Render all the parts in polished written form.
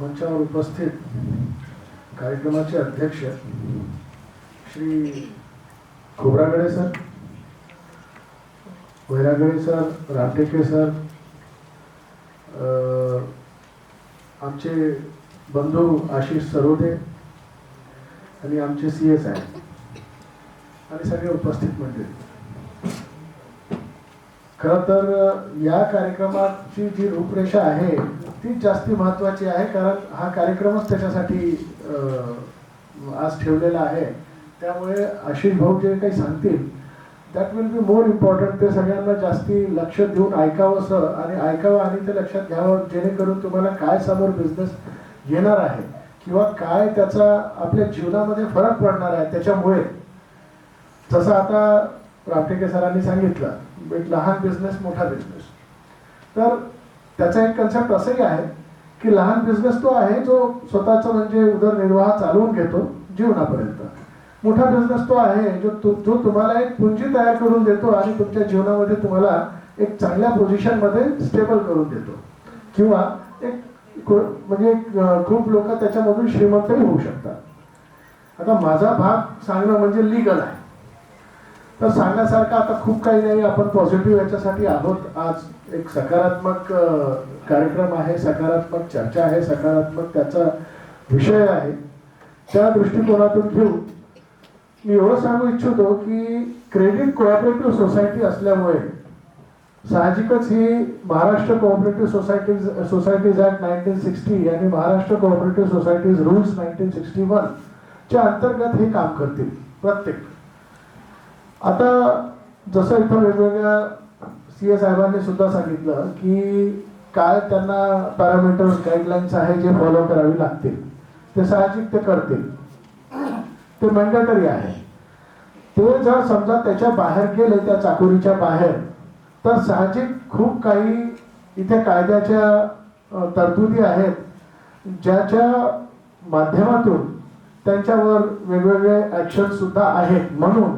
मंचावर उपस्थित कार्यक्रमाचे अध्यक्ष Shri Khobragade sir, Wairagade sir, Ramteke sir, आमचे बंधू आशिष सरोदे आणि आमचे CS आहेत आणि सगळे उपस्थित मंडळी. खरं तर या कार्यक्रमाची जी रूपरेषा आहे ती जास्ती महत्त्वाची आहे, कारण हा कार्यक्रमच त्याच्यासाठी आज ठेवलेला आहे. त्यामुळे आशिष भाऊ जे काही सांगतील that will be more important. ते सगळ्यांना जास्ती लक्ष देऊन ऐकावंसं आणि ऐकावं आणि ते लक्षात घ्यावं, जेणेकरून तुम्हाला काय समोर बिझनेस येणार आहे किंवा काय त्याचा आपल्या जीवनामध्ये फरक पडणार आहे. त्याच्यामुळे जसं आता रामटेके सरांनी सांगितलं, एक लहान बिझनेस मोठा बिझनेस, तर त्याचा एक कन्सेप्ट असंही आहे की लहान बिझनेस तो आहे जो स्वतःचा म्हणजे उदरनिर्वाह चालवून घेतो जीवनापर्यंत. मोठा बिझनेस तो आहे जो तुम्हाला एक पुंजी तयार करून देतो आणि तुमच्या जीवनामध्ये तुम्हाला एक चांगल्या पोझिशनमध्ये स्टेबल करून देतो किंवा एक म्हणजे खूप लोक त्याच्यामधून श्रीमंतही होऊ शकतात. आता माझा भाग सांगणं म्हणजे लीगल आहे, तर सांगण्यासारखं आता खूप काही नाही. आपण पॉझिटिव्ह याच्यासाठी आहोत. आज एक सकारात्मक कार्यक्रम आहे, सकारात्मक चर्चा आहे, सकारात्मक त्याचा विषय आहे. त्या दृष्टिकोनातून घेऊन मी एवढं सांगू इच्छितो की क्रेडिट कोऑपरेटिव्ह सोसायटी असल्यामुळे साहजिकच ही महाराष्ट्र कोऑपरेटिव्ह सोसायटीज ॲक्ट 1960 आणि महाराष्ट्र कोऑपरेटिव्ह सोसायटीज रूल्स 1961 च्या अंतर्गत हे काम करतील प्रत्येक. आता जसं इथं वेगवेगळ्या CS साहेबांनी सुद्धा सांगितलं की काय त्यांना पॅरामीटर्स गाईडलाईन्स आहे जे फॉलो करावी लागतील, ते साहजिक ते करतील, ते मॅन्डेटरी आहे. ते जर समजा त्याच्या बाहेर गेले, त्या चाकोरीच्या बाहेर, तर साहजिक खूप काही इथे कायद्याच्या तरतुदी आहेत ज्याच्या माध्यमातून त्यांच्यावर वेगवेगळे ॲक्शन सुद्धा आहेत. म्हणून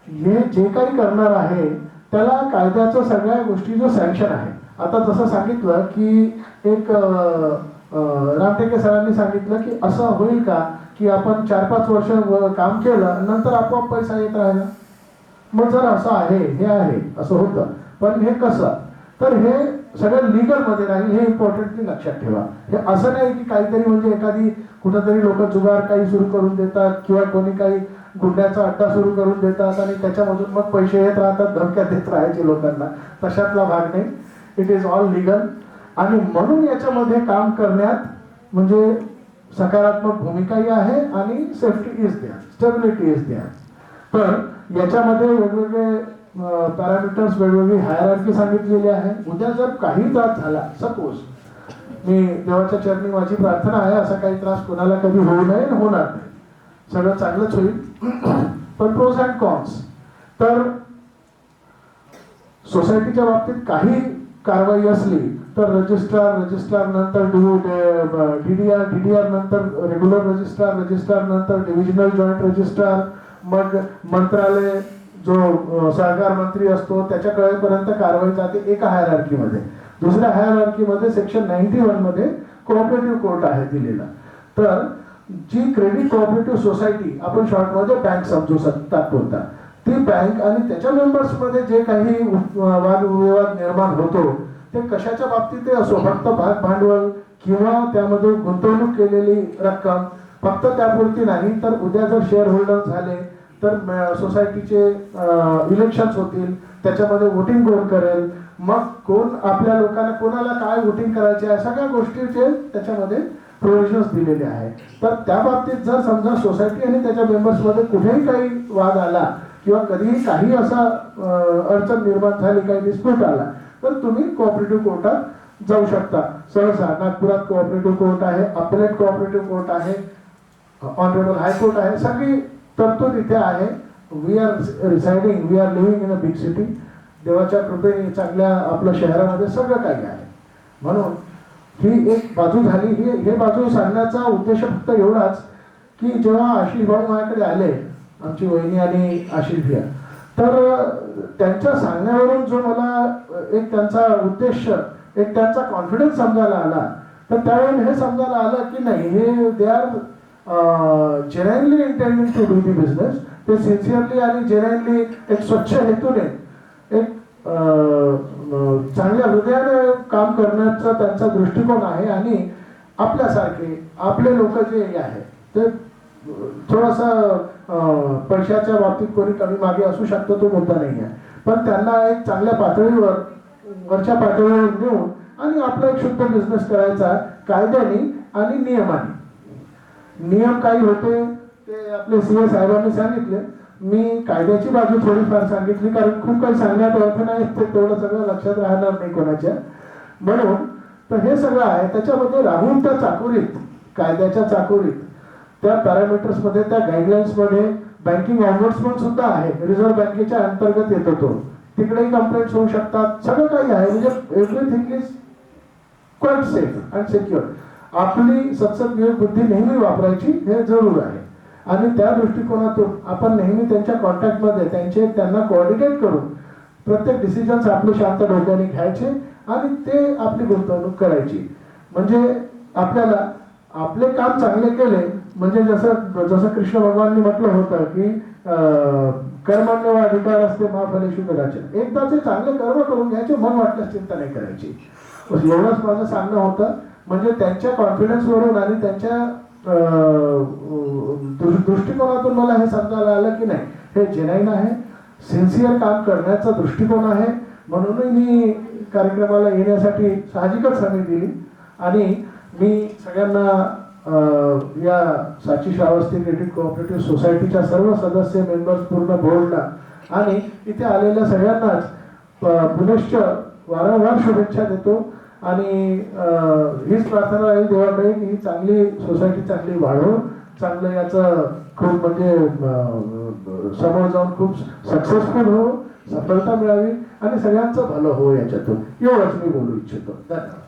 हे जे काही करणार आहे त्याला कायद्याचं सगळ्या गोष्टीचं सँक्शन आहे. आता जसं सांगितलं की एक रामटेके सरांनी सांगितलं की असं होईल का की आपण 4-5 वर्ष काम केलं नंतर आपोआप पैसा येत राहिला. मग जर असं आहे, हे आहे, असं होतं, पण हे कसं, तर हे सगळं लीगलमध्ये राहील, हे इम्पॉर्टंटली लक्षात ठेवा. हे असं नाही की काहीतरी म्हणजे एखादी कुठंतरी लोक जुगार काही सुरू करून देतात किंवा कोणी काही गुंड्याचा अड्डा सुरू करून देतात आणि त्याच्यामधून मग पैसे येत राहतात, धमक्या देत राहायचे लोकांना. तशातला भाग नाही. It is all legal. आणि म्हणून याच्यामध्ये काम करण्यात म्हणजे सकारात्मक भूमिकाही आहे आणि safety is there, stability is there. तर याच्यामध्ये वेगवेगळे पॅरामीटर्स, वेगवेगळी हायरार्की सांगितलेली आहे. उद्या जर काही त्रास झाला, सपोज, मी देवाच्या चरणी माझी प्रार्थना आहे असा काही त्रास कोणाला कधी होऊ नये, होणार नाही, सगळं चांगलंच होईल. पण प्रोज अँड कॉन्स, तर सोसायटीच्या बाबतीत काही कारवाई असली तर रजिस्ट्रार नंतर DDR नंतर रेग्युलर रजिस्ट्रार नंतर डिव्हिजनल जॉईंट रजिस्ट्रार, मग मंत्रालय जो सहकार मंत्री असतो त्याच्याकडेपर्यंत कारवाई जाते एका हायरार्कीमध्ये. दुसऱ्या हायरार्कीमध्ये सेक्शन 91 मध्ये कोऑपरेटिव्ह कोर्ट आहे दिलेला. तर जी क्रेडिट कोऑपरेटिव्ह सोसायटी, आपण शॉर्टमध्ये बँक समजू शकतात बोलता, ती बँक आणि त्याच्या मेंबर्समध्ये जे काही वादविवाद निर्माण होतो ते कशाच्या बाबतीत असो, फक्त भाग भांडवल किंवा त्यामध्ये गुंतवणूक केलेली रक्कम, फक्त त्यापुरती नाही, तर उद्या जर शेअर होल्डर झाले तर सोसायटीचे इलेक्शन्स होतील, त्याच्यामध्ये वोटिंग कोण करेल, मग कोण आपल्या लोकांना कोणाला काय वोटिंग करायचे आहे, सगळ्या गोष्टीचे त्याच्यामध्ये प्रोव्हिजन्स दिलेले आहेत. तर त्या बाबतीत जर समजा सोसायटी आणि त्याच्या मेंबर्समध्ये कुठेही काही वाद आला किंवा कधीही काही असा अडचण निर्माण झाली, काही डिस्प्यूट आला, तर तुम्ही कोऑपरेटिव्ह कोर्टात जाऊ शकता. सहसा नागपुरात कोऑपरेटिव्ह कोर्ट आहे, अपेलेट कोऑपरेटिव्ह कोर्ट आहे, ऑनरेबल हायकोर्ट आहे, सगळी तरतूद इथे आहे. We are living in a big city. देवाच्या कृपेने चांगल्या आपल्या शहरामध्ये सगळं काही आहे. म्हणून ही एक बाजू झाली. हे बाजू सांगण्याचा उद्देश फक्त एवढाच की जेव्हा आशिष भाऊ माझ्याकडे आले, आमची वहिनी आणि आशिष भैया, तर त्यांच्या सांगण्यावरून जो मला एक त्यांचा उद्देश, एक त्यांचा कॉन्फिडन्स समजायला आला तर त्यावेळी हे समजायला आलं की नाही, हे they are genuinely intending to do the business. ते सिन्सिअरली आणि जेन्युइनली एक स्वच्छ हेतूने एक चांगल्या हृदयाने काम करण्याचा त्यांचा दृष्टिकोन आहे. आणि आपल्यासारखे आपले लोक जे आहे ते थोडासा पैशाच्या बाबतीत कोणी कमी मागे असू शकतो, तो मुद्दा नाही आहे, पण त्यांना एक चांगल्या पातळीवर वरच्या पातळीवर नेऊन आणि आपला एक शुद्ध बिझनेस करायचा कायद्याने आणि नियमाने. नियम काही होते ते आपले सीए साहेबांनी सांगितले. मी कायद्याची बाजू थोडीफार सांगितली, कारण खूप काही सांगण्यात अर्थ नाही, ते तेवढं सगळं लक्षात राहणार नाही कोणाच्या. म्हणून तर हे सगळं आहे, त्याच्यामध्ये राहून त्या चाकोरीत, कायद्याच्या चाकोरीत, त्या पॅरामीटर्स मध्ये, त्या गाईडलाईन्स मध्ये बँकिंग ऑम्बुड्समन सुद्धा आहे, रिझर्व्ह बँकेच्या अंतर्गत येतो तो, तिकडेही कंप्लेंट्स होऊ शकतात, सगळं काही आहे. म्हणजे everything is quite safe and secure. आपली सत्सद बुद्धी नेहमी वापरायची हे जरूर आहे. आणि त्या दृष्टिकोनातून आपण नेहमी त्यांच्या कॉन्टॅक्टमध्ये त्यांना कोऑर्डिनेट करून प्रत्येक डिसिजन्स आपले शांत डोक्याने घ्यायचे आणि ते आपली गुंतवणूक करायची. म्हणजे आपल्याला आपले काम चांगले केले म्हणजे जसं कृष्ण भगवाननी म्हटलं होतं की कर्मण्य अधिकार असते महाफलेषु कदाचन. एकदाचे चांगले कर्म करून घ्यायचे, मन वाटल्यास चिंता नाही करायची. एवढंच माझं सांगणं होतं. म्हणजे त्यांच्या कॉन्फिडन्सवरून आणि त्यांच्या दृष्टिकोनातून मला हे समजायला आलं की नाही, हे जेन्युइन आहे, सिन्सिअर काम करण्याचा दृष्टिकोन आहे. म्हणूनही मी कार्यक्रमाला येण्यासाठी साहजिकच संधी दिली. आणि मी सगळ्यांना या साची श्रावस्ती क्रेडिट कोऑपरेटिव्ह सोसायटीच्या सर्व सदस्य, मेंबर्स, पूर्ण बोर्डला आणि इथे आलेल्या सगळ्यांनाच पुनश्च वारंवार शुभेच्छा देतो. आणि हीच प्रार्थना राहील देवाकडे की ही चांगली सोसायटी चांगली वाढो, चांगलं याचं खूप म्हणजे समोर जाऊन खूप सक्सेसफुल हो, सफलता मिळावी आणि सगळ्यांचं भलं हो याच्यातून. एवढंच मी बोलू इच्छितो. धन्यवाद.